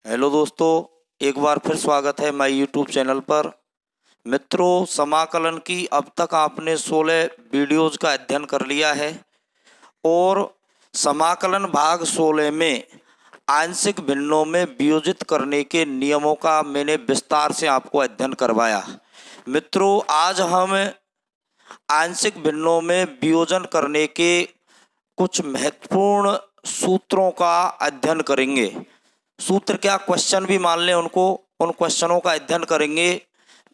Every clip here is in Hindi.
हेलो दोस्तों, एक बार फिर स्वागत है माय यूट्यूब चैनल पर। मित्रों, समाकलन की अब तक आपने 16 वीडियोज़ का अध्ययन कर लिया है और समाकलन भाग 16 में आंशिक भिन्नों में वियोजित करने के नियमों का मैंने विस्तार से आपको अध्ययन करवाया। मित्रों, आज हम आंशिक भिन्नों में वियोजन करने के कुछ महत्वपूर्ण सूत्रों का अध्ययन करेंगे। सूत्र क्या, क्वेश्चन भी मान लें उनको, उन क्वेश्चनों का अध्ययन करेंगे।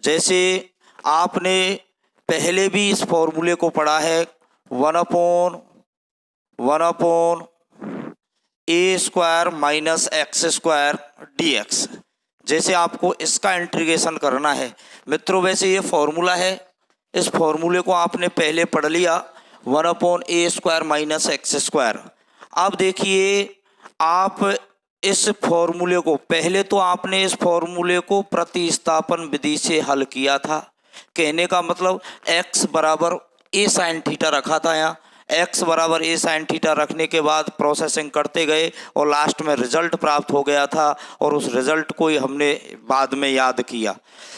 जैसे आपने पहले भी इस फॉर्मूले को पढ़ा है, one upon a square minus x square d x. जैसे आपको इसका इंटीग्रेशन करना है। मित्रों, वैसे ये फॉर्मूला है, इस फॉर्मूले को आपने पहले पढ़ लिया, one upon a square minus x square. अब देखिए, आप इस फॉर्मूले को पहले तो आपने इस फॉर्मूले को प्रतिस्थापन विधि से हल किया था। कहने का मतलब x बराबर ए साइन थीटा रखा था। यहाँ x बराबर ए साइन थीटा रखने के बाद प्रोसेसिंग करते गए और लास्ट में रिजल्ट प्राप्त हो गया था और उस रिजल्ट को ही हमने बाद में याद किया।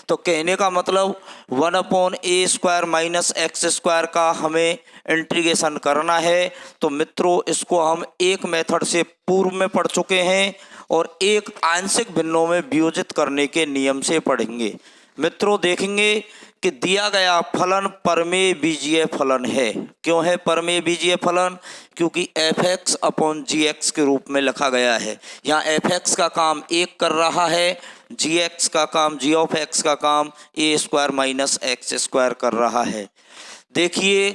तो कहने का मतलब one upon a square minus x square का हमें इंटीग्रेशन करना है। तो मित्रों, इसको हम एक मेथड से पूर्व में पढ़ चुके हैं और एक आंशिक भिन्नों में वियोजित करने के नियम से पढ़ेंगे। मित्रों, देखेंगे कि दिया गया फलन परमेय बीजीय फलन है। क्यों है परमेय बीजीय फलन? क्योंकि f(x) अपॉन gx के रूप में लिखा गया है। यहाँ f(x) का काम एक कर रहा है, gx का काम g(x) का काम ए स्क्वायर माइनस एक्स स्क्वायर कर रहा है। देखिए,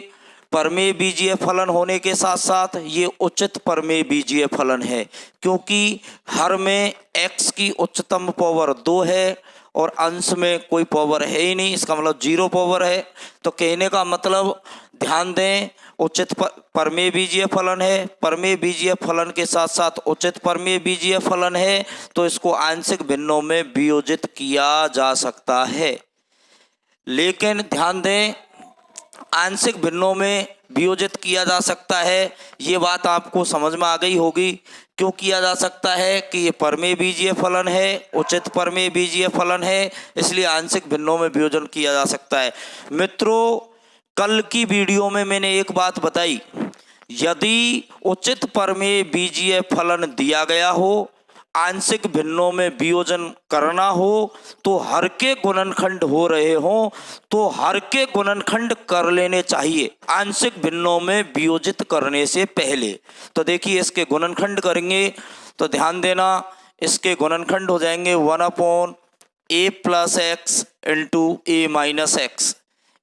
परमेय बीजीय फलन होने के साथ साथ ये उचित परमेय बीजीय फलन है, क्योंकि हर में x की उच्चतम पावर 2 है और अंश में कोई पावर है ही नहीं, इसका मतलब 0 पावर है। तो कहने का मतलब, ध्यान दें, उचित परमेय बीजीय फलन है, परमेय बीजीय फलन के साथ साथ उचित परमेय बीजीय फलन है, तो इसको आंशिक भिन्नों में वियोजित किया जा सकता है। लेकिन ध्यान दें, आंशिक भिन्नों में वियोजित किया जा सकता है, ये बात आपको समझ में आ गई होगी। क्यों किया जा सकता है? कि ये परमेय बीजीय फलन है, उचित परमेय बीजीय फलन है, इसलिए आंशिक भिन्नों में वियोजन किया जा सकता है। मित्रों, कल की वीडियो में मैंने एक बात बताई, यदि उचित परमेय बीजीय फलन दिया गया हो, आंशिक भिन्नों में वियोजन करना हो, तो हर के गुणनखंड हो रहे हों तो हर के गुणनखंड कर लेने चाहिए आंशिक भिन्नों में वियोजित करने से पहले। तो देखिए, इसके गुणनखंड करेंगे तो ध्यान देना, इसके गुणनखंड हो जाएंगे one upon a plus x into A minus x.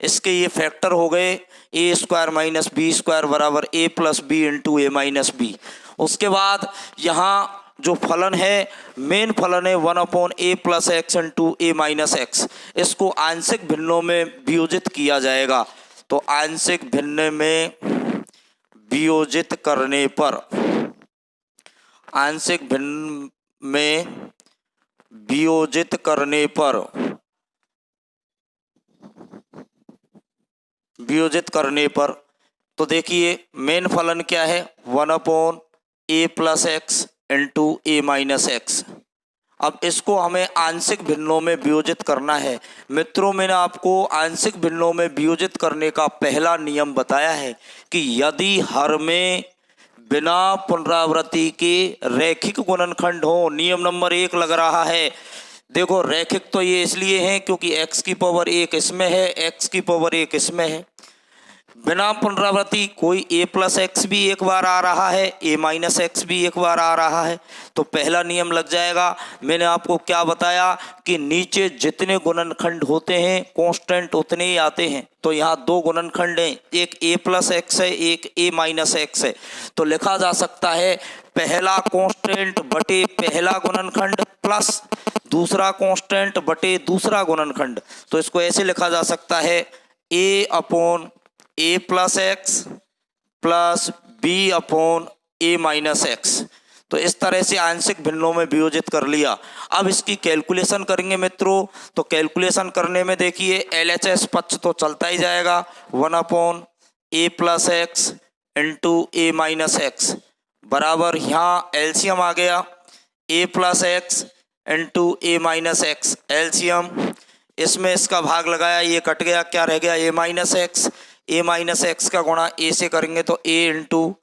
इसके ये फैक्टर हो गए, ए स्क्वायर माइनस बी स्क्वायर बराबर ए प्लस बी इंटू ए माइनस बी। उसके बाद यहाँ जो फलन है, मेन फलन है one upon a plus x into A minus x. इसको आंशिक भिन्नों में वियोजित किया जाएगा। तो आंशिक भिन्न में वियोजित करने पर, आंशिक भिन्न में वियोजित करने पर, वियोजित करने पर, तो देखिए मेन फलन क्या है, one upon a plus x into A minus x. अब इसको हमें आंशिक भिन्नों में वियोजित करना है। मित्रों, मैंने आपको आंशिक भिन्नों में वियोजित करने का पहला नियम बताया है कि यदि हर में बिना पुनरावृत्ति के रैखिक गुणनखंड हो, नियम नंबर 1 लग रहा है। देखो, रैखिक तो ये इसलिए है क्योंकि x की पावर 1 इसमें है, x की पावर 1 इसमें है। बिना पुनरावृत्ति कोई a प्लस एक्स भी एक बार आ रहा है, a माइनस एक्स भी एक बार आ रहा है, तो पहला नियम लग जाएगा। मैंने आपको क्या बताया कि नीचे जितने गुणनखंड होते हैं कांस्टेंट उतने ही आते हैं। तो यहाँ 2 गुणनखंड हैं, एक a प्लस एक्स है, एक a माइनस एक्स है। तो लिखा जा सकता है पहला कांस्टेंट बटे पहला गुणनखंड प्लस दूसरा कांस्टेंट बटे दूसरा गुणनखंड। तो इसको ऐसे लिखा जा सकता है a upon a plus x plus b upon a minus x. तो इस तरह से आंशिक भिन्नों में वियोजित कर लिया। अब इसकी कैलकुलेशन करेंगे मित्रों। तो कैलकुलेशन करने में देखिए, LHS पक्ष तो चलता ही जाएगा, one upon a plus x into A minus x बराबर, यहाँ एलसीएम आ गया, ए प्लस एक्स इंटू ए माइनस एक्स, एलसीएम। इसमें इसका भाग लगाया, ये कट गया, क्या रह गया, ए माइनस एक्स। ए माइनस एक्स का गुणा ए से करेंगे तो ए इंटू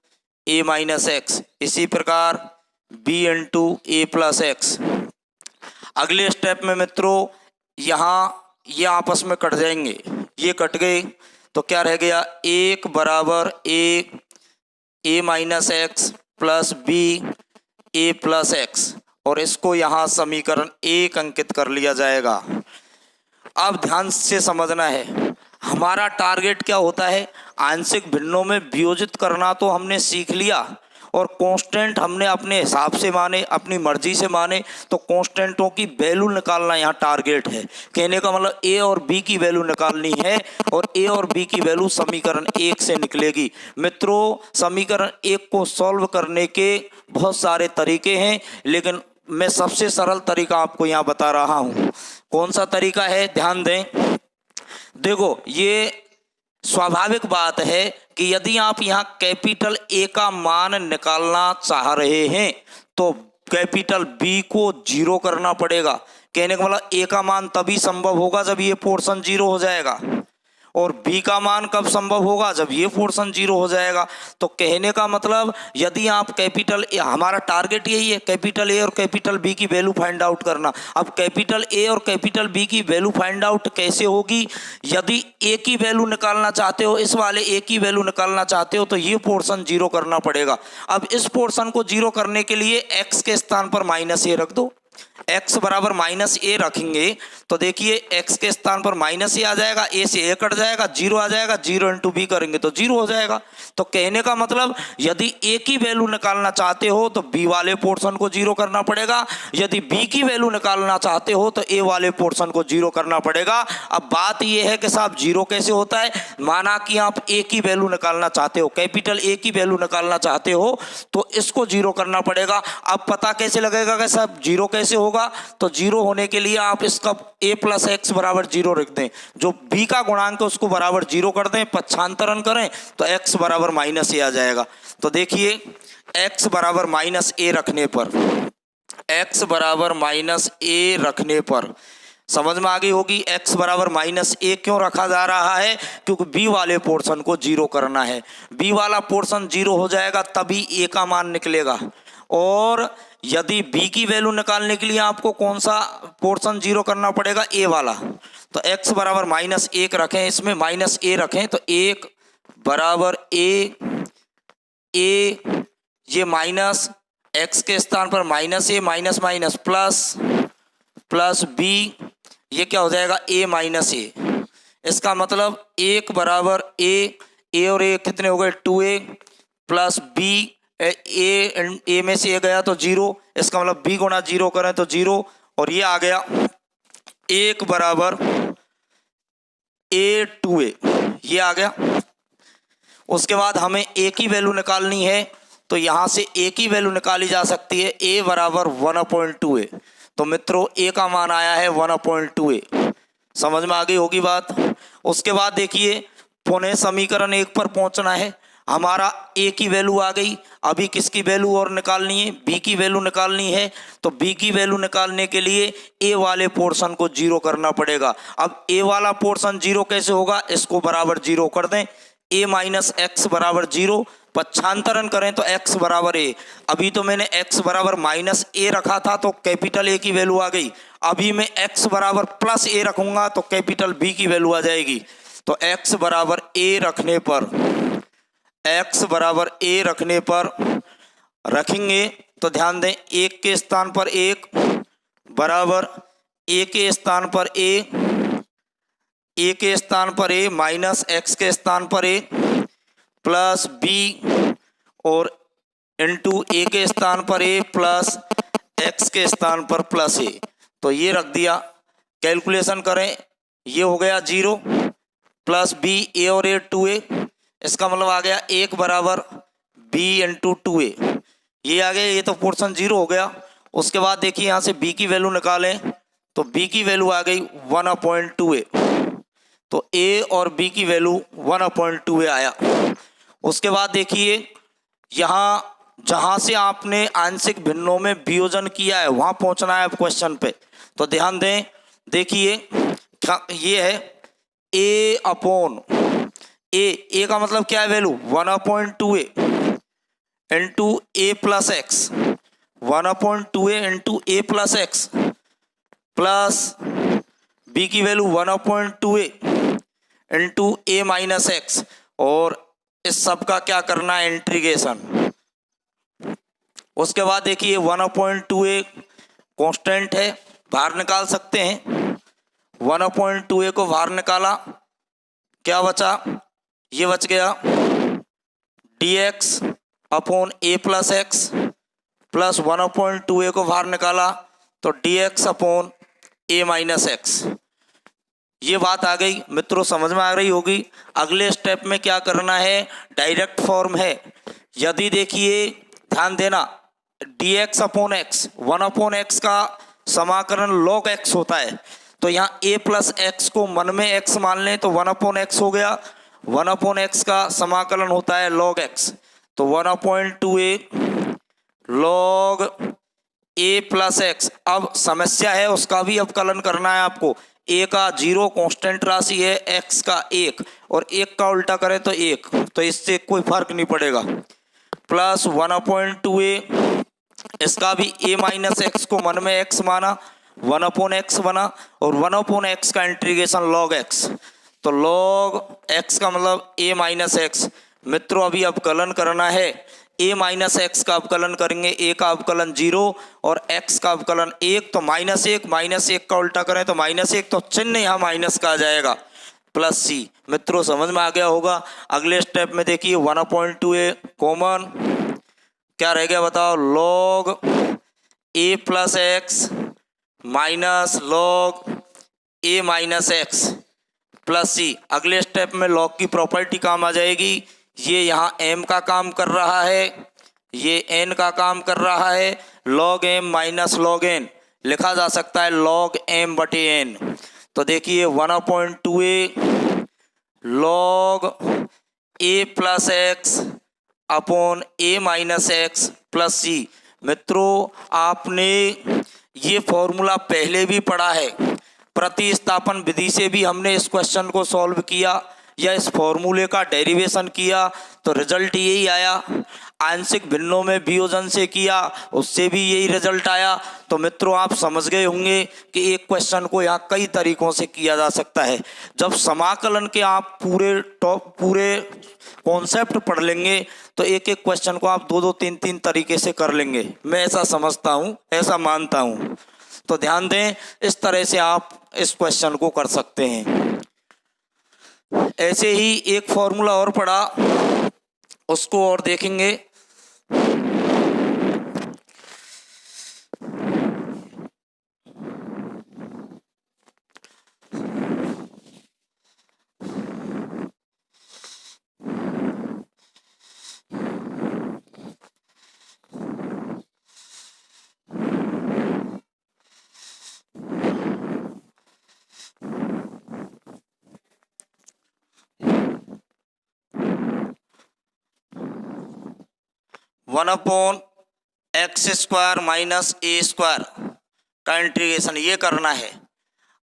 ए माइनस एक्स। इसी प्रकार बी इंटू ए प्लस एक्स। अगले स्टेप में मित्रों यहाँ ये आपस में कट जाएंगे, ये कट गए तो क्या रह गया, एक बराबर ए माइनस एक्स प्लस बी ए प्लस एक्स, और इसको यहाँ समीकरण 1 अंकित कर लिया जाएगा। अब ध्यान से समझना है, हमारा टारगेट क्या होता है, आंशिक भिन्नों में वियोजित करना तो हमने सीख लिया, और कांस्टेंट हमने अपने हिसाब से माने, अपनी मर्जी से माने, तो कांस्टेंटों की वैल्यू निकालना यहाँ टारगेट है। कहने का मतलब ए और बी की वैल्यू निकालनी है, और ए और बी की वैल्यू समीकरण 1 से निकलेगी। मित्रों समीकरण 1 को सॉल्व करने के बहुत सारे तरीके हैं, लेकिन मैं सबसे सरल तरीका आपको यहाँ बता रहा हूँ। कौन सा तरीका है, ध्यान दें। देखो ये स्वाभाविक बात है कि यदि आप यहाँ कैपिटल ए का मान निकालना चाह रहे हैं तो कैपिटल बी को 0 करना पड़ेगा। कहने का मतलब ए का मान तभी संभव होगा जब ये पोर्शन 0 हो जाएगा, और बी का मान कब संभव होगा, जब ये पोर्शन 0 हो जाएगा। तो कहने का मतलब यदि आप कैपिटल ए, हमारा टारगेट यही है कैपिटल ए और कैपिटल बी की वैल्यू फाइंड आउट करना। अब कैपिटल ए और कैपिटल बी की वैल्यू फाइंड आउट कैसे होगी, यदि ए की वैल्यू निकालना चाहते हो, इस वाले ए की वैल्यू निकालना चाहते हो तो ये पोर्शन 0 करना पड़ेगा। अब इस पोर्शन को 0 करने के लिए एक्स के स्थान पर माइनस ए रख दो। x बराबर माइनस ए रखेंगे तो देखिए x के स्थान पर माइनस ए आ जाएगा, a से a कट जाएगा, 0 आ जाएगा, 0 इंटू बी करेंगे तो 0 हो जाएगा। तो कहने का मतलब यदि a की वैल्यू निकालना चाहते हो तो b वाले पोर्शन को 0 करना पड़ेगा, यदि b की वैल्यू निकालना चाहते हो तो a वाले पोर्शन को 0 करना पड़ेगा। अब बात यह है कि साहब 0 कैसे होता है, माना कि आप a की वैल्यू निकालना चाहते हो, कैपिटल A की वैल्यू निकालना चाहते हो तो इसको 0 करना पड़ेगा। अब पता कैसे लगेगा कि साहब 0 कैसे होगा, तो 0 होने के लिए आप इसका a प्लस एक्स बराबर 0 रख दें, जो b का गुणांक है उसको बराबर 0 कर दें, पक्षांतरण करें तो x बराबर माइनस ए आ जाएगा। तो देखिए x बराबर माइनस ए रखने पर, x बराबर माइनस ए रखने पर समझ में आ गई होगी x बराबर माइनस ए क्यों रखा जा रहा है, क्योंकि b वाले पोर्शन को 0 करना है। b वाला पोर्शन 0 हो जाएगा तभी a का मान निकलेगा, और यदि b की वैल्यू निकालने के लिए आपको कौन सा पोर्शन 0 करना पड़ेगा, a वाला। तो x बराबर माइनस 1 रखें, इसमें माइनस a रखें तो 1 बराबर a ये माइनस x के स्थान पर minus a minus minus plus b, ये क्या हो जाएगा a माइनस ए। इसका मतलब 1 बराबर a और a कितने हो गए 2a प्लस b, ए में से ए गया तो 0, इसका मतलब b गुणा 0 करें तो 0, और ये आ गया 1 बराबर a 2a, ये आ गया। उसके बाद हमें a की वैल्यू निकालनी है तो यहाँ से a की वैल्यू निकाली जा सकती है, a बराबर 1/2a। तो मित्रों a का मान आया है 1/2a, समझ में आ गई होगी बात। उसके बाद देखिए पुनः समीकरण 1 पर पहुंचना है, हमारा a की वैल्यू आ गई, अभी किसकी वैल्यू और निकालनी है, b की वैल्यू निकालनी है। तो b की वैल्यू निकालने के लिए a वाले पोर्शन को 0 करना पड़ेगा। अब a वाला पोर्शन 0 कैसे होगा, इसको बराबर 0 कर दें, a माइनस एक्स बराबर 0, पक्षांतरण करें तो x बराबर a। अभी तो मैंने x बराबर माइनस a रखा था तो कैपिटल A की वैल्यू आ गई, अभी मैं x बराबर प्लस a रखूंगा तो कैपिटल B की वैल्यू आ जाएगी। तो x बराबर a रखने पर, x बराबर a रखने पर रखेंगे तो ध्यान दें 1 के स्थान पर 1 बराबर a के स्थान पर a के स्थान पर a माइनस x के स्थान पर a प्लस b, और इंटू a के स्थान पर a प्लस x के स्थान पर प्लस a। तो ये रख दिया, कैलकुलेशन करें, ये हो गया 0 प्लस b, a और a 2a, इसका मतलब आ गया 1 बराबर b इंटू 2a, ये आ गया, ये तो पोर्शन 0 हो गया। उसके बाद देखिए यहाँ से b की वैल्यू निकालें तो b की वैल्यू आ गई 1/2a, तो a और b की वैल्यू 1/2a आया। उसके बाद देखिए यहाँ जहां से आपने आंशिक भिन्नों में वियोजन किया है वहां पहुंचना है अब क्वेश्चन पे। तो ध्यान दें, देखिए ये है ए अपॉन ए का मतलब क्या है वैल्यू 1/2a इंटू ए प्लस एक्स, 1/2a इंटू ए प्लस एक्स प्लस बी की वैल्यू 1/2a इंटू ए माइनस एक्स, और इस सब का क्या करना है इंटीग्रेशन। उसके बाद देखिए 1/2a कांस्टेंट है, बाहर निकाल सकते हैं। 1/2a को बाहर निकाला, क्या बचा, ये बच गया dx upon a plus x plus 1/2a को बाहर निकाला तो dx upon a minus x. ये बात आ गई मित्रों, समझ में आ रही होगी। अगले स्टेप में क्या करना है, डायरेक्ट फॉर्म है। यदि देखिए ध्यान देना, dx अपॉन एक्स 1/x का समाकलन log x होता है, तो यहाँ a प्लस एक्स को मन में x मान लें तो 1/x हो गया। 1/x का समाकलन होता है log x, तो 1/2a log a plus x. अब समस्या है उसका भी अवकलन करना है आपको। a का 0 कांस्टेंट राशि है, x का 1, और 1 का उल्टा करें तो 1, तो इससे कोई फर्क नहीं पड़ेगा। प्लस 1/2a, इसका भी a माइनस एक्स को मन में x माना, 1/x बना, और 1/x का इंटीग्रेशन log x, तो log x का मतलब a माइनस एक्स। मित्रों अभी अवकलन करना है, a माइनस एक्स का अवकलन करेंगे, a का अवकलन 0 और x का अवकलन 1, तो -1 का उल्टा करें तो -1, तो चिन्ह यहाँ माइनस का आ जाएगा, प्लस c। मित्रों समझ में आ गया होगा। अगले स्टेप में देखिए 1/2a कॉमन, क्या रह गया बताओ, log a plus x minus log a minus x plus c। अगले स्टेप में log की प्रॉपर्टी काम आ जाएगी। ये यहाँ m का काम कर रहा है, ये n का काम कर रहा है, log m minus log n लिखा जा सकता है log m बटे n। तो देखिए 1/2a log a plus x upon a minus x plus c। मित्रों आपने ये फॉर्मूला पहले भी पढ़ा है, प्रतिस्थापन विधि से भी हमने इस क्वेश्चन को सॉल्व किया या इस फॉर्मूले का डेरिवेशन किया, तो रिजल्ट यही आया। आंशिक भिन्नों में वियोजन से किया, उससे भी यही रिजल्ट आया। तो मित्रों आप समझ गए होंगे कि एक क्वेश्चन को यहाँ कई तरीकों से किया जा सकता है। जब समाकलन के आप पूरे कॉन्सेप्ट पढ़ लेंगे तो एक एक क्वेश्चन को आप 2-2, 3-3 तरीके से कर लेंगे, मैं ऐसा समझता हूँ, ऐसा मानता हूँ। तो ध्यान दें, इस तरह से आप इस क्वेश्चन को कर सकते हैं। ऐसे ही एक फॉर्मूला और पढ़ा, उसको और देखेंगे। One upon x square minus a square का इंटीग्रेशन ये करना है।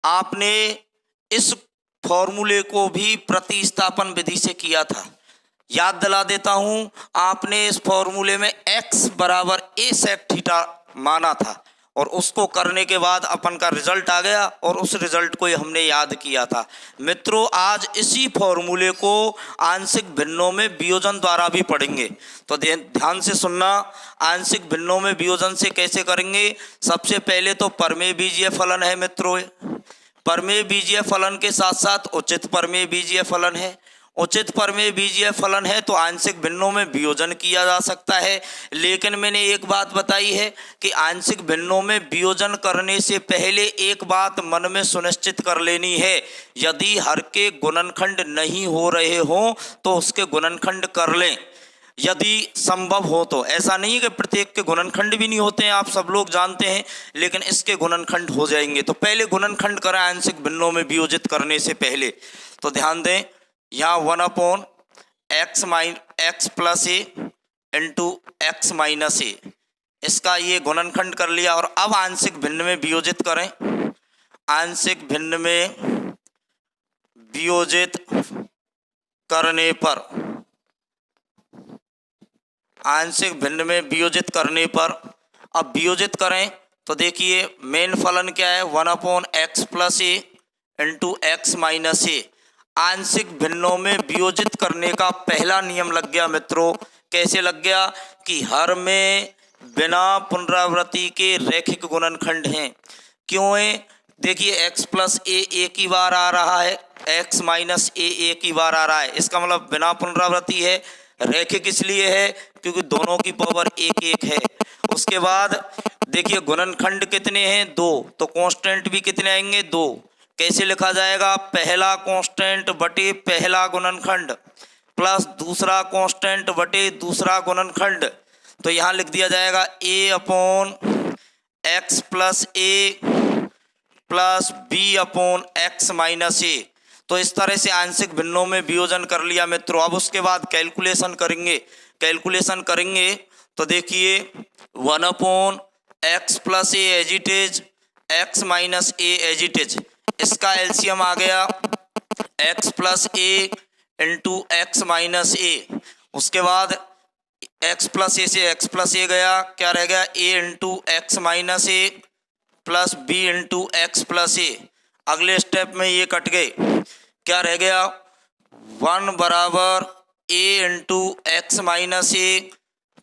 आपने इस फॉर्मूले को भी प्रतिस्थापन विधि से किया था, याद दिला देता हूं। आपने इस फॉर्मूले में x बराबर a सेक थीटा माना था, और उसको करने के बाद अपन का रिजल्ट आ गया, और उस रिजल्ट को हमने याद किया था। मित्रों आज इसी फॉर्मूले को आंशिक भिन्नों में वियोजन द्वारा भी पढ़ेंगे, तो ध्यान से सुनना। आंशिक भिन्नों में वियोजन से कैसे करेंगे, सबसे पहले तो परमेय बीजीय फलन है मित्रों, परमेय बीजीय फलन के साथ साथ उचित परमेय बीजीय फलन है। उचित परमेय बीजीय फलन है तो आंशिक भिन्नों में वियोजन किया जा सकता है। लेकिन मैंने एक बात बताई है कि आंशिक भिन्नों में वियोजन करने से पहले एक बात मन में सुनिश्चित कर लेनी है, यदि हर के गुणनखंड नहीं हो रहे हों तो उसके गुणनखंड कर लें, यदि संभव हो तो। ऐसा नहीं है कि प्रत्येक के गुणनखंड भी नहीं होते हैं, आप सब लोग जानते हैं, लेकिन इसके गुणनखंड हो जाएंगे। तो पहले गुणनखंड करें आंशिक भिन्नों में वियोजित करने से पहले। तो ध्यान दें, यहाँ 1 upon x plus a into x minus ए, इसका ये गुणनखंड कर लिया। और अब आंशिक भिन्न में वियोजित करें, आंशिक भिन्न में वियोजित करने पर, आंशिक भिन्न में वियोजित करने पर, अब वियोजित करें तो देखिए मेन फलन क्या है, 1/x plus a into x minus ए। आंशिक भिन्नों में वियोजित करने का पहला नियम लग गया मित्रों। कैसे लग गया कि हर में बिना पुनरावृत्ति के रैखिक गुणनखंड हैं। क्यों है, देखिए x प्लस ए एक ही बार आ रहा है, x माइनस ए एक ही बार आ रहा है, इसका मतलब बिना पुनरावृत्ति है। रैखिक इसलिए है क्योंकि दोनों की पावर एक एक है। उसके बाद देखिए गुणनखंड कितने हैं, 2, तो कांस्टेंट भी कितने आएंगे, 2। कैसे लिखा जाएगा, पहला कांस्टेंट बटे पहला गुणनखंड प्लस दूसरा कांस्टेंट बटे दूसरा गुणनखंड। तो यहाँ लिख दिया जाएगा a upon x plus a plus b upon x minus a. तो इस तरह से आंशिक भिन्नों में वियोजन कर लिया मित्रों। अब उसके बाद कैलकुलेशन करेंगे, कैलकुलेशन करेंगे तो देखिए 1/x plus a as it is, x minus a as it is, इसका एलसीएम आ गया x plus a into x minus a. उसके बाद x प्लस ए से x प्लस ए गया, क्या रह गया, a into x minus a plus b into x plus a. अगले स्टेप में ये कट गए, क्या रह गया, 1 बराबर a into x minus a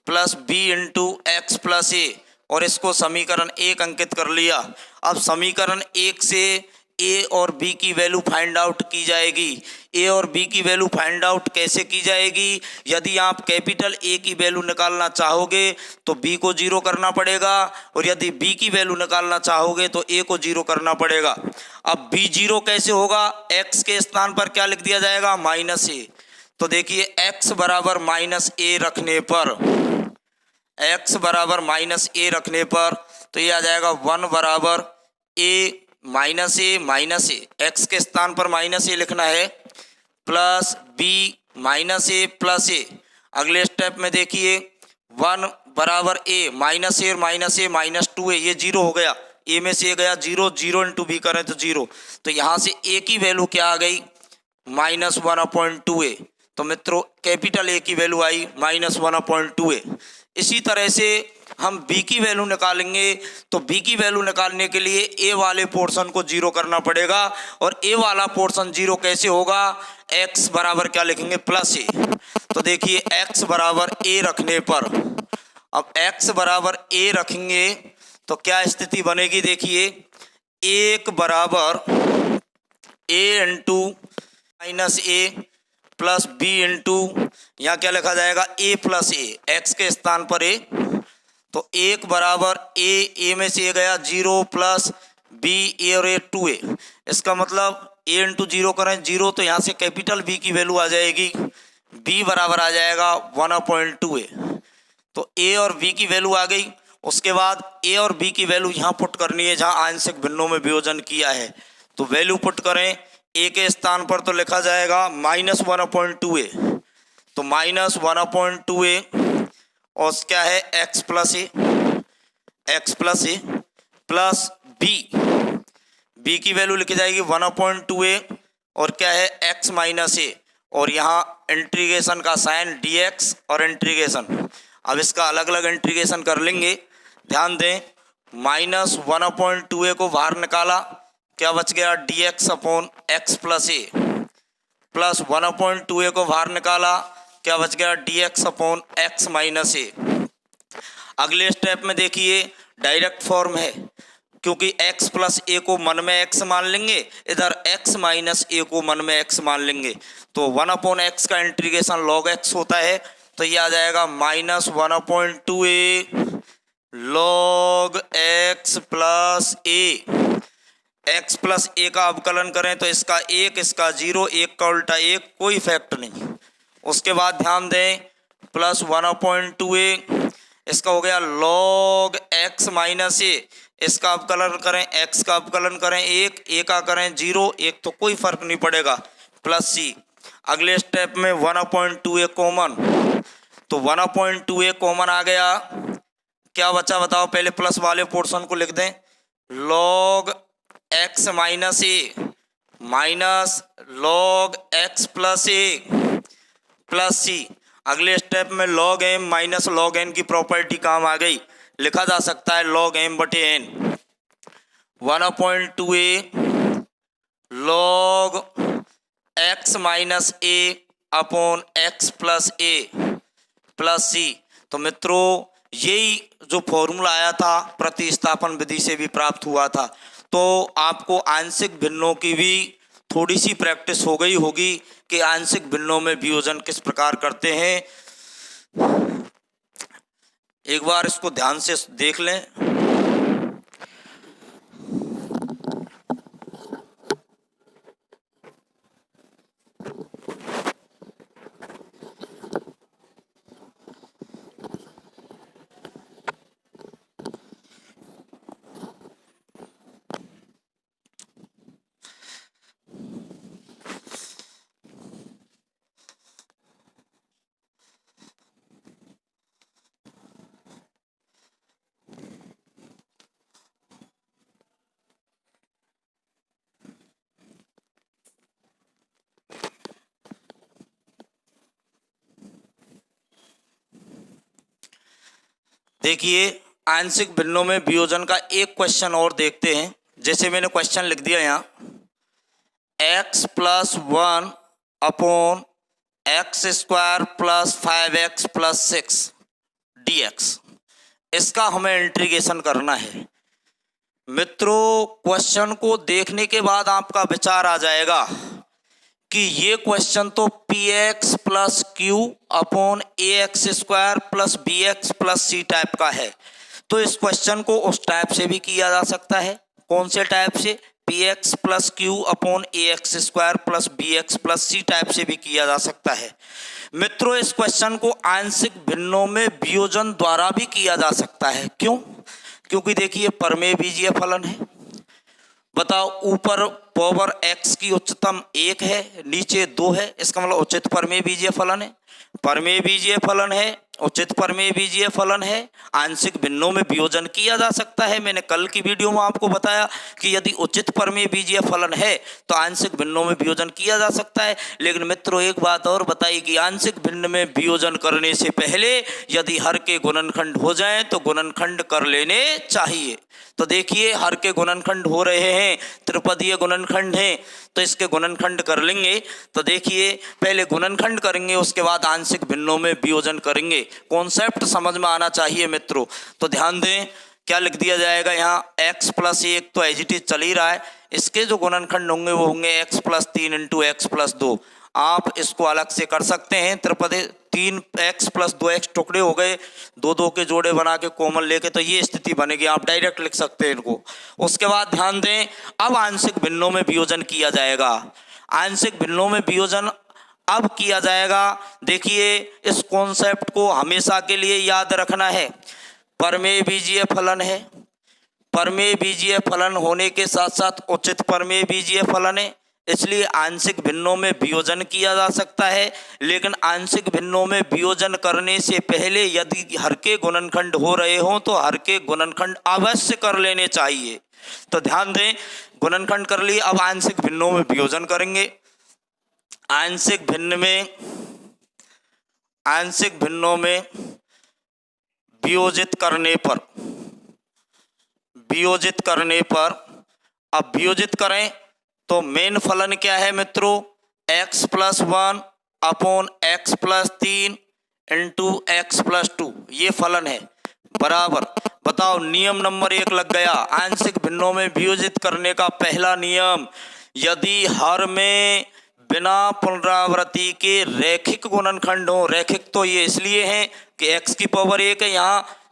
plus b into x plus a, और इसको समीकरण 1 अंकित कर लिया। अब समीकरण 1 से a और b की वैल्यू फाइंड आउट की जाएगी। a और b की वैल्यू फाइंड आउट कैसे की जाएगी, यदि आप कैपिटल A की वैल्यू निकालना चाहोगे तो b को 0 करना पड़ेगा, और यदि b की वैल्यू निकालना चाहोगे तो a को 0 करना पड़ेगा। अब b 0 कैसे होगा, x के स्थान पर क्या लिख दिया जाएगा, माइनस a। तो देखिए x बराबर माइनस a रखने पर, x बराबर माइनस a रखने पर तो ये आ जाएगा 1 बराबर a माइनस ए, एक्स के स्थान पर माइनस ए लिखना है, plus B minus a plus a. अगले स्टेप में देखिए 1 बराबर ए, माइनस ए और माइनस ए माइनस 2a, ये 0 हो गया, ए में से गया 0, 0 इंटू बी करें तो 0। तो यहाँ से ए की वैल्यू क्या आ गई, -1/2a। तो मित्रों कैपिटल ए की वैल्यू आई -1/2a। इसी तरह से हम b की वैल्यू निकालेंगे, तो b की वैल्यू निकालने के लिए a वाले पोर्शन को 0 करना पड़ेगा, और a वाला पोर्शन 0 कैसे होगा, x बराबर क्या लिखेंगे, प्लस a। तो देखिए x बराबर a रखने पर, अब x बराबर a रखेंगे तो क्या स्थिति बनेगी, देखिए 1 बराबर a into minus a plus b into, यहाँ क्या लिखा जाएगा, a प्लस ए, एक्स के स्थान पर a। तो 1 बराबर a में से गया 0 प्लस b a और a 2a, इसका मतलब a इंटू 0 करें 0, तो यहाँ से कैपिटल B की वैल्यू आ जाएगी, b बराबर आ जाएगा 1/2a। तो a और b की वैल्यू आ गई। उसके बाद a और b की वैल्यू यहाँ पुट करनी है जहाँ आंशिक भिन्नों में वियोजन किया है। तो वैल्यू पुट करें, a के स्थान पर तो लिखा जाएगा -1/2a, तो -1/2a और क्या है x plus a plus b की वैल्यू लिखी जाएगी 1/2a और क्या है x माइनस ए, और यहाँ इंटीग्रेशन का साइन dx और इंटीग्रेशन। अब इसका अलग अलग इंटीग्रेशन कर लेंगे, ध्यान दें, -1/2a को बाहर निकाला, क्या बच गया, dx upon x plus a, plus 1/2a को बाहर निकाला, क्या बच गया, dx अपॉन x माइनस ए। अगले स्टेप में देखिए डायरेक्ट फॉर्म है, क्योंकि x प्लस ए को मन में x मान लेंगे, इधर x माइनस ए को मन में x मान लेंगे, तो 1/x का इंटीग्रेशन log x होता है। तो ये आ जाएगा -1/2a log x प्लस ए। x प्लस ए का अवकलन करें तो इसका 1, इसका 0, 1 का उल्टा 1, कोई इफेक्ट नहीं। उसके बाद ध्यान दें प्लस 1/2a, इसका हो गया log x माइनस ए, इसका अवकलन करें, x का अवकलन करें 1, a का करें 0, 1 तो कोई फर्क नहीं पड़ेगा, प्लस c। अगले स्टेप में 1/2a कॉमन, तो 1/2a कॉमन आ गया, क्या बचा बताओ, पहले प्लस वाले पोर्शन को लिख दें, log x minus A minus log x plus a plus सी। अगले स्टेप में log m minus log n की प्रॉपर्टी काम आ गई, लिखा जा सकता है log m बटे n। 1/2a log x minus a upon x plus a plus c. तो मित्रों यही जो फॉर्मूला आया था प्रतिस्थापन विधि से भी प्राप्त हुआ था। तो आपको आंशिक भिन्नों की भी थोड़ी सी प्रैक्टिस हो गई होगी कि आंशिक भिन्नों में वियोजन किस प्रकार करते हैं। एक बार इसको ध्यान से देख लें। देखिए आंशिक भिन्नों में वियोजन का एक क्वेश्चन और देखते हैं। जैसे मैंने क्वेश्चन लिख दिया यहाँ, x plus 1 upon x square plus 5x plus 6 dx, इसका हमें इंटीग्रेशन करना है। मित्रों क्वेश्चन को देखने के बाद आपका विचार आ जाएगा कि ये क्वेश्चन तो px plus q upon a x square plus b x plus c type का है। तो इस क्वेश्चन को उस टाइप से भी किया जा सकता है। कौन से टाइप से? px plus q upon a x square plus b x plus c type से भी किया जा सकता है। मित्रों इस क्वेश्चन को आंशिक भिन्नों में वियोजन द्वारा भी किया जा सकता है। क्यों? क्योंकि देखिए प्रमेय बीजीय फलन है। बताओ ऊपर पावर x की उच्चतम 1 है, नीचे 2 है, इसका मतलब उचित प्रमेय बीजीय फलन है। प्रमेय बीजीय फलन है, उचित प्रमेय बीजीय फलन है, आंशिक भिन्नों में वियोजन किया जा सकता है। मैंने कल की वीडियो में आपको बताया कि यदि उचित प्रमेय बीजीय फलन है तो आंशिक भिन्नों में वियोजन किया जा सकता है। लेकिन मित्रों एक बात और बताई कि आंशिक भिन्न में वियोजन करने से पहले यदि हर के गुणनखंड हो जाएं तो गुणनखंड कर लेने चाहिए। तो देखिए हर के गुणनखंड हो रहे हैं, त्रिपदीय गुणनखंड हैं, तो इसके गुणनखंड कर लेंगे। तो देखिए पहले गुणनखंड करेंगे, उसके बाद आंशिक भिन्नों में वियोजन करेंगे। कॉन्सेप्ट समझ में आना चाहिए मित्रों। तो ध्यान दें क्या लिख दिया जाएगा यहाँ, x प्लस 1 तो एज इट इज चल ही रहा है, इसके जो गुणनखंड होंगे वो होंगे x plus 3 into x plus 2। आप इसको अलग से कर सकते हैं, त्रिपदी 3x प्लस 2x टुकड़े हो गए, 2 के जोड़े बना के कॉमन लेके, तो ये स्थिति बनेगी। आप डायरेक्ट लिख सकते हैं इनको। उसके बाद ध्यान दें अब आंशिक भिन्नों में वियोजन किया जाएगा। आंशिक भिन्नों में वियोजन अब किया जाएगा। देखिए इस कॉन्सेप्ट को हमेशा के लिए याद रखना है। प्रमेय बीजीय फलन है, प्रमेय बीजीय फलन होने के साथ साथ उचित प्रमेय बीजीय फलन है, इसलिए आंशिक भिन्नों में वियोजन किया जा सकता है। लेकिन आंशिक भिन्नों में वियोजन करने से पहले यदि हर के गुणनखंड हो रहे हों तो हर के गुणनखंड अवश्य कर लेने चाहिए। तो ध्यान दें गुणनखंड कर लिए, अब आंशिक भिन्नों में वियोजन करेंगे। आंशिक भिन्नों में वियोजित करने पर अब वियोजित करें तो मेन फलन क्या है मित्रों, x plus 1 upon x plus 3 into x plus 2, ये फलन है बराबर। बताओ नियम नंबर 1 लग गया। आंशिक भिन्नों में वियोजित करने का पहला नियम, यदि हर में बिना पुनरावृत्ति के रैखिक गुणनखंड हो, रैखिक तो ये इसलिए है कि x की पावर 1 है,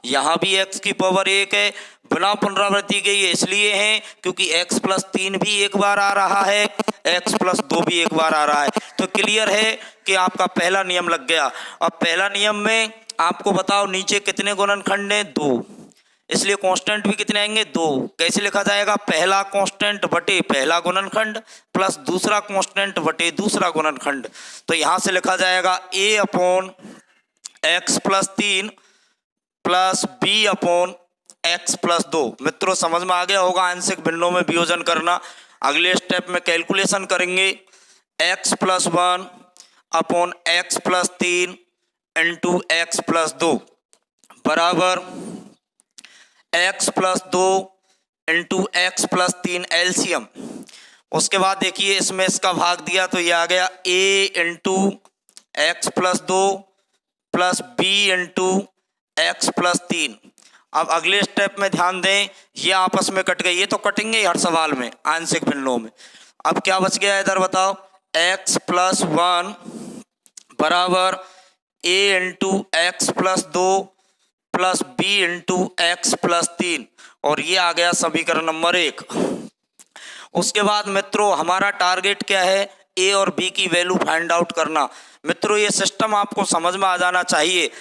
यहाँ भी x की पावर 1 है। बिना पुनरावृत्ति के ये इसलिए हैं क्योंकि x प्लस 3 भी एक बार आ रहा है, x प्लस 2 भी एक बार आ रहा है। तो क्लियर है कि आपका पहला नियम लग गया। अब पहला नियम में आपको बताओ नीचे कितने गुणनखंड हैं, 2, इसलिए कांस्टेंट भी कितने आएंगे, 2। कैसे लिखा जाएगा, पहला कांस्टेंट बटे पहला गुणनखंड प्लस दूसरा कांस्टेंट बटे दूसरा गुणनखंड। तो यहाँ से लिखा जाएगा a upon x plus 3 plus b upon x plus 2। मित्रों समझ में आ गया होगा आंशिक भिन्नों में वियोजन करना। अगले स्टेप में कैलकुलेशन करेंगे x plus 1 upon x plus 3 into x plus 2 बराबर x plus 2 into x plus 3 LCM. उसके बाद देखिए इसमें इसका भाग दिया तो ये आ गया a into x plus 2 plus b into x plus 3। अब अगले स्टेप में ध्यान दें, ये आपस में कट गई, ये तो कटेंगे हर सवाल में आंशिक भिन्नों में। अब क्या बच गया इधर बताओ, x प्लस 1 बराबर a into x plus 2 plus b into x plus 3, और ये आ गया समीकरण नंबर 1। उसके बाद मित्रों हमारा टारगेट क्या है, a और b की वैल्यू फाइंड आउट करना। मित्रों ये सिस्टम आपको समझ में आ जाना चाहिए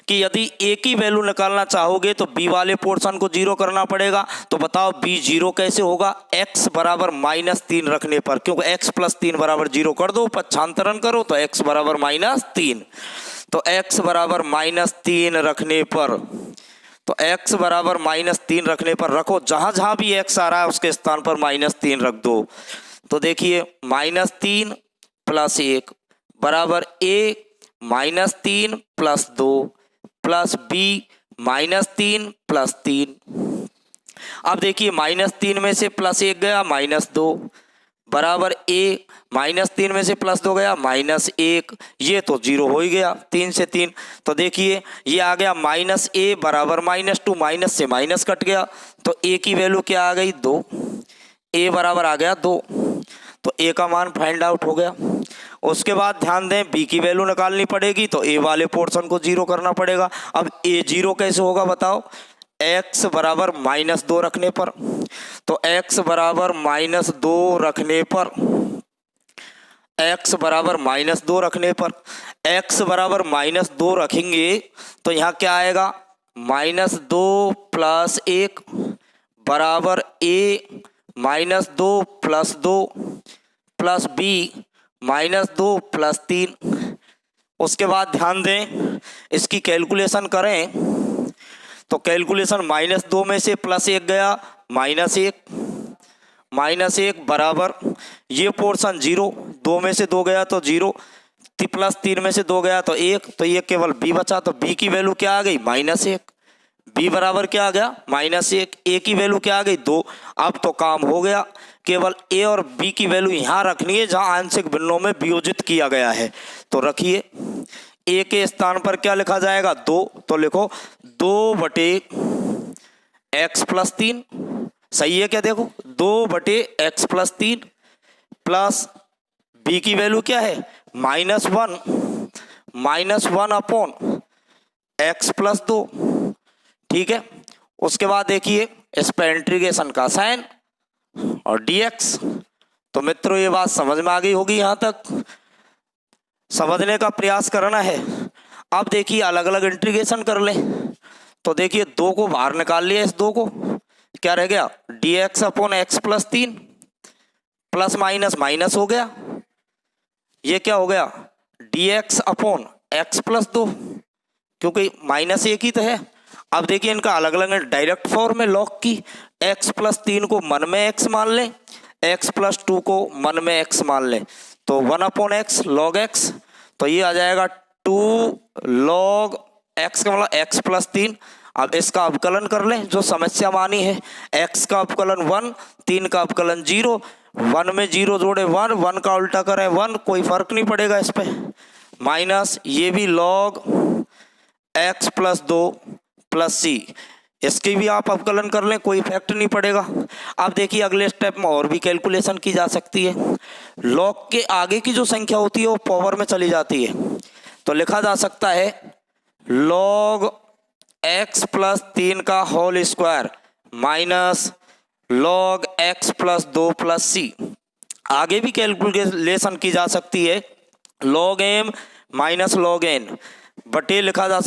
कि यदि a की वैल्यू निकालना चाहोगे तो b वाले पोर्शन को जीरो करना पड़ेगा। तो बताओ b जीरो कैसे होगा, x बराबर -3 रखने पर, क्योंकि x प्लस 3 बराबर जीरो कर दो, पक्षांतरण करो तो x बराबर -3। तो x बराबर -3 रखने पर, तो x बराबर -3 रखने पर रखो, जहां जहां भी x आ रहा है उसके स्थान पर -3 रख दो। तो देखिए -3 प्लस 1 बराबर a -3 plus 2 plus b -3 plus 3। अब देखिए -3 में से +1 गया -2 बराबर a, -3 में से +2 गया -1, ये तो जीरो हो ही गया 3 से 3। तो देखिए ये आ गया -a बराबर -2, माइनस से माइनस कट गया, तो a की वैल्यू क्या आ गई 2, a बराबर आ गया 2, तो a का मान फाइंड आउट हो गया। उसके बाद ध्यान दें b की वैल्यू निकालनी पड़ेगी, तो a वाले पोर्शन को जीरो करना पड़ेगा। अब a जीरो कैसे होगा बताओ, x बराबर -2 रखने पर, तो x बराबर -2 रखने पर, x बराबर -2 रखने पर, x बराबर -2 रखेंगे तो यहाँ क्या आएगा, -2 प्लस 1 बराबर a -2 plus 2 plus b -2 plus 3। उसके बाद ध्यान दें इसकी कैलकुलेशन करें तो कैलकुलेशन -2 में से +1 गया -1 बराबर ये पोर्शन 0, 2 में से 2 गया तो 0, प्लस 3 में से 2 गया तो 1, तो ये केवल b बचा, तो b की वैल्यू क्या आ गई -1, b बराबर क्या आ गया -1, a की वैल्यू क्या आ गई 2। अब तो काम हो गया, केवल a और b की वैल्यू यहाँ रखनी है जहाँ आंशिक भिन्नों में वियोजित किया गया है। तो रखिए a के स्थान पर क्या लिखा जाएगा 2, तो लिखो 2/x प्लस 3, सही है क्या, देखो 2/x प्लस 3 प्लस b की वैल्यू क्या है -1 अपॉन x प्लस 2, ठीक है। उसके बाद देखिए इस पर इंटीग्रेशन का साइन और dx। तो मित्रों ये बात समझ में आ गई होगी, यहाँ तक समझने का प्रयास करना है। अब देखिए अलग अलग इंटीग्रेशन कर लें, तो देखिए 2 को बाहर निकाल लिया, इस 2 को क्या रह गया dx upon x plus 3 plus minus हो गया, ये क्या हो गया dx अपॉन x प्लस 2, क्योंकि -1 ही तो है। अब देखिए इनका अलग अलग डायरेक्ट फॉर्म में लॉग की, x प्लस 3 को मन में x मान लें, x प्लस 2 को मन में x मान लें, तो 1/x log x, तो ये आ जाएगा 2 log x का मतलब x प्लस 3। अब इसका अवकलन कर लें जो समस्या मानी है, x का अवकलन 1, 3 का अवकलन 0, 1 में 0 जोड़े 1, 1 का उल्टा करें 1, कोई फर्क नहीं पड़ेगा इस पे, माइनस ये भी log x plus 2 plus c, इसकी भी आप अवकलन कर लें, कोई इफेक्ट नहीं पड़ेगा। अब देखिए अगले स्टेप में और भी कैलकुलेशन की जा सकती है, लॉग के आगे की जो संख्या होती है वो पावर में चली जाती है, तो लिखा जा सकता है log x प्लस 3 का whole square minus log x plus 2 plus c। आगे भी कैलकुलेशन की जा सकती है, log m minus log n बटे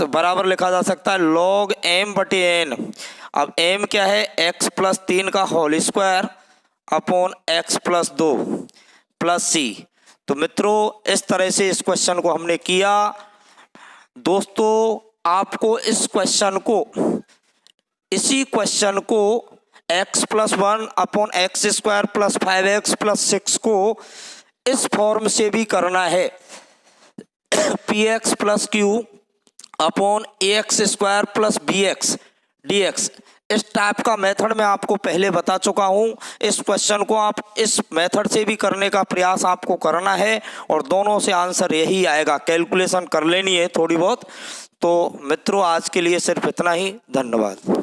बराबर लिखा जा सकता है log m बटे n। अब m क्या है x प्लस 3 का whole square upon x plus 2 plus c, तो मित्रों इस तरह से इस क्वेश्चन को हमने किया। दोस्तों आपको इस क्वेश्चन को, इसी क्वेश्चन को x+1/x² + 5x+6 को इस फॉर्म से भी करना है, px + q/ax² + bx dx। इस टाइप का मेथड मैं आपको पहले बता चुका हूं। इस क्वेश्चन को आप इस मेथड से भी करने का प्रयास आपको करना है और दोनों से आंसर यही आएगा। कैलकुलेशन कर लेनी है थोड़ी बहुत। तो मित्रों आज के लिए सिर्फ इतना ही। धन्यवाद।